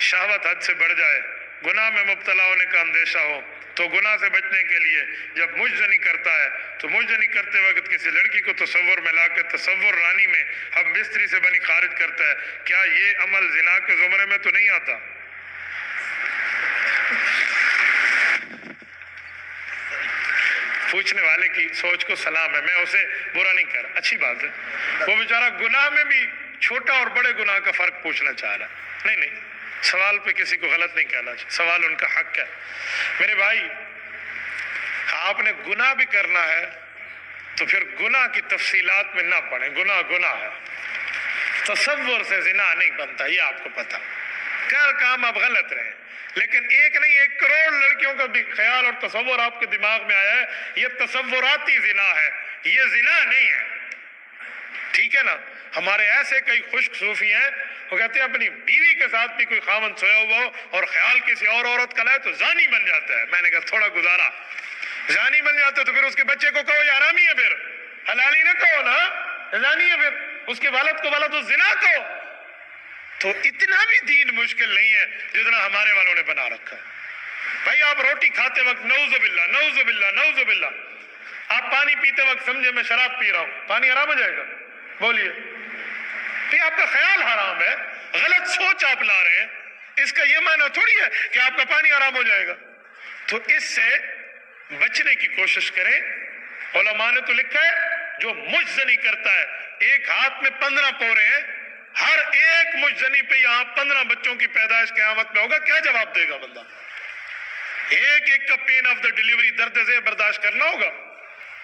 शहवत हद से बढ़ जाए, गुनाह में मुब्तला होने का अंदेशा हो, तो गुनाह से बचने के लिए जब मुजजनी करता है तो मुजजनी करते वक्त किसी लड़की को तसव्वुर में लाकर तसव्वुर रानी में हम बिस्तरी से बनी खारिज करता है, क्या ये अमल जिना के ज़ुमरे में तो नहीं आता? पूछने वाले की सोच को सलाम है, मैं उसे बुरा नहीं कर, अच्छी बात है। वो बेचारा गुनाह में भी छोटा और बड़े गुनाह का फर्क पूछना चाह रहा। नहीं नहीं, सवाल पे किसी को गलत नहीं कहना चाहिए, सवाल उनका हक है। मेरे भाई, आपने गुनाह भी करना है तो फिर गुनाह की तफसीलात में ना पड़े। गुनाह गुनाह है, तसव्वुर से जिना नहीं बनता, ये आपको पता। कर काम आप गलत रहे, लेकिन एक नहीं 1 करोड़ लड़कियों का भी ख्याल और तसव्वुर आपके दिमाग में आया है, ये तसव्वुराती जिना है, ये जिना नहीं है। ठीक है ना? हमारे ऐसे कई खुश्क सूफी हैं, वो कहते हैं अपनी बीवी के साथ भी कोई खामन सोया हुआ हो और ख्याल किसी और औरत का लाए तो जानी बन जाता है। मैंने कहा थोड़ा गुजारा, जानी बन जाता है तो फिर उसके बच्चे को कहो ये हरामी है, फिर हलाली ना कहो ना, जानी है, फिर उसके वालिद को वाला तो जिना कहो। तो इतना भी दीन मुश्किल नहीं है जितना हमारे वालों ने बना रखा है। भाई आप रोटी खाते वक्त नऊजुबिल्लाह नऊजुबिल्लाह नऊजुबिल्लाह, आप पानी पीते वक्त समझे मैं शराब पी रहा हूं, पानी हराम हो जाएगा? बोलिए, तो आपका ख्याल हराम है, गलत सोच आप ला रहे हैं, इसका ये माना थोड़ी है कि आपका पानी हराम हो जाएगा। तो इससे बचने की कोशिश करें। उलमा ने तो लिखा है जो मुजजनी करता है, एक हाथ में 15 पोरे हैं, हर एक मुजजनी पे यहाँ 15 बच्चों की पैदाइश क़यामत में होगा। क्या जवाब देगा बंदा? एक एक का पेन ऑफ द डिलीवरी, दर्द से बर्दाश्त करना होगा।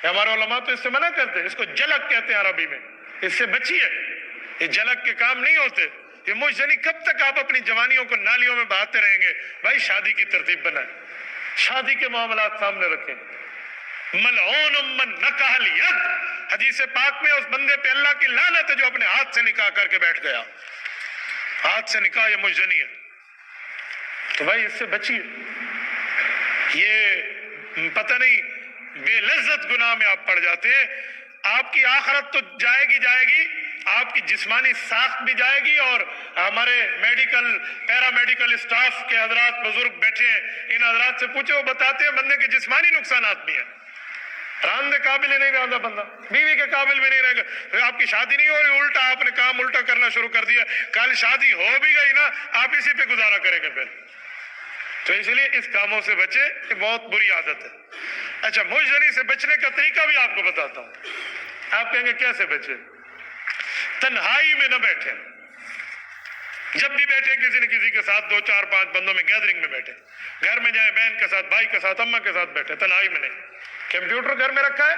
हमारे उलमा तो इससे मना करते हैं, इसको जलक कहते हैं अरबी में, इससे बचिए, ये जलक के काम नहीं होते। ये मुजजनी कब तक आप अपनी जवानियों को नालियों में बहाते रहेंगे? भाई शादी की तरतीब बनाए, शादी के मामलात सामने रखें। मलऊन मन नकाहल यद, हदीस पाक में उस बंदे पे अल्लाह की लानत है जो अपने हाथ से निकाह करके बैठ गया। हाथ से निकाह ये मुजजनी है। तो भाई इससे बचिए। ये पता नहीं बेलज्जत गुनाह में आप पड़ जाते हैं। आपकी आखिरत तो जाएगी जाएगी, आपकी जिस्मानी साख्त भी जाएगी। और हमारे मेडिकल पैरामेडिकल स्टाफ के हजरात बुजुर्ग बैठे हैं, इन हजरात से पूछे, वो बताते हैं बंदे के जिस्मानी नुकसानात भी हैं। रांदे काबिल नहीं रहता बंदा, बीवी के काबिल भी नहीं रहेगा। आपकी शादी नहीं हो रही, उल्टा आपने काम उल्टा करना शुरू कर दिया। कल शादी हो भी गई ना, आप इसी पे गुजारा करेंगे फिर। तो इसलिए इस कामों से बचे, ये बहुत बुरी आदत है। अच्छा, मुजजनी से बचने का तरीका भी आपको बताता हूं। आप कहेंगे कैसे बचे? तन्हाई में न बैठे। जब भी बैठे किसी न किसी के साथ 2 4 5 बंदों में गैदरिंग में बैठे, घर में जाए बहन के साथ, भाई के साथ, अम्मा के साथ बैठे, तन्हाई में नहीं। कंप्यूटर घर में रखा है,